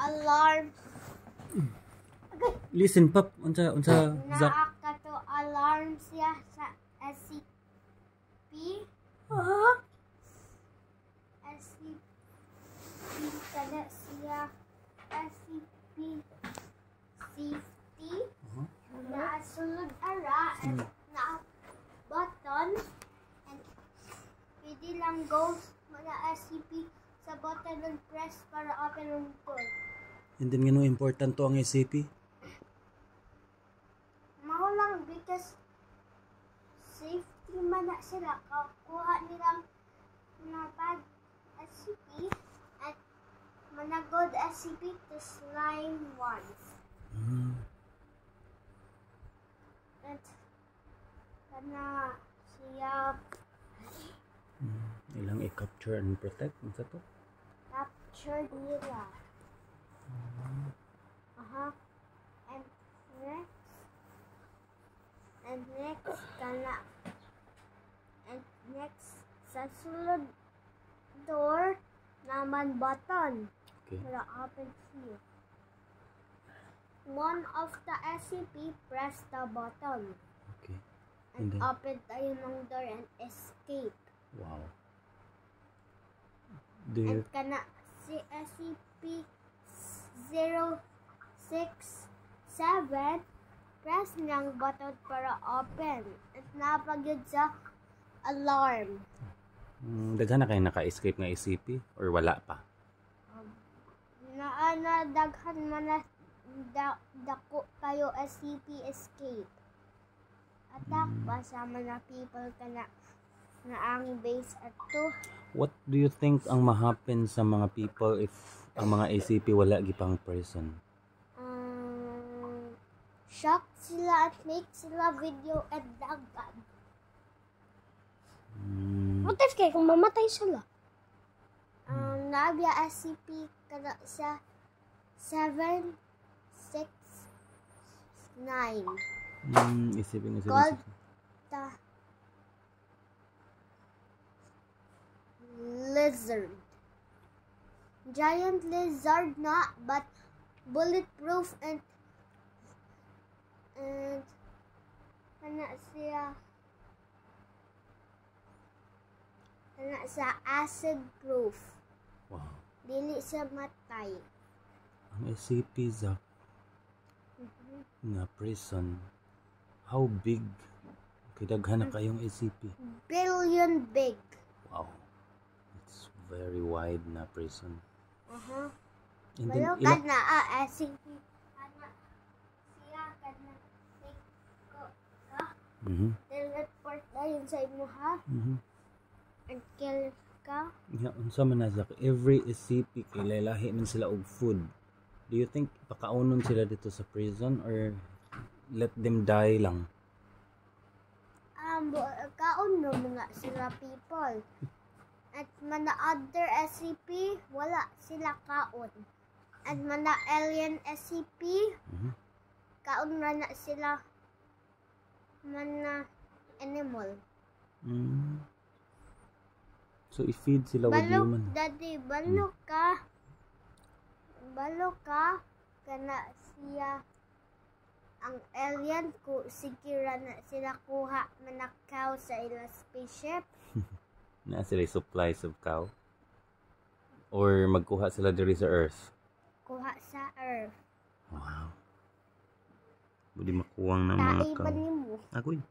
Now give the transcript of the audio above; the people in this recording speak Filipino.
alarm. Listen, Pap. Unsa Zak? Naa to alarm siya sa SCP. SCP kada siya SCP safety. Naa sulod ara and naa button and pwede lang go mga SCP sa button and press para open ang door. And then ngano important to ang SCP? Mao lang because safety man na sila. Kuha nilang na bad SCP at managod SCP to slime ones. At kana siya Ilang i-capture and protect? Unsa to? capture nila. And next kana and next sa sulod door naman button Okay. para open here. One of the SCP press the button Okay. and And then? open tayo ng door and escape. Wow. Do you And kana si SCP 067 press niyang button para open at napagyud sa alarm. daghan na kayo naka-escape nga SCP or wala pa? Naa daghan man na dako kayo SCP escape. Attack ba sa mga people kana na ang base ato. What do you think ang ma-happen sa mga people if ang mga SCP wala gipang person? Shock sila at make sila video at dagdag. What if kung mamatay sila? Nabya SCP kada sa 769 Isipin nga called sila. the lizard. Giant lizard na but bulletproof and kana sa acid proof. Wow. Dili siya matay. Ang SCP Zak nga prison, how big? Kay daghan na kayong SCP. Billion big. Wow. It's very wide na prison. And Pero then kana SCP kana siya kana ko ka. Teleport dayon sa imo ha. And kill ka. Yeah, unsa man na Zak, every SCP kay lahi man sila og food. Do you think pakaunon sila dito sa prison or let them die lang? Kaon no mga sila people. At mana other SCP wala sila kaon. At mana alien SCP kaon ra na sila mana animal. So i-feed sila with human. Daddy, balo ka kana siya ang alien ko sikira na sila kuha manakaw sa ila spaceship. Na sila supplies of cow? Or magkuha sila diri sa Earth? Kuha sa Earth. Wow. Budi makuwang ng mga Tae cow. ba nimo? Agoy.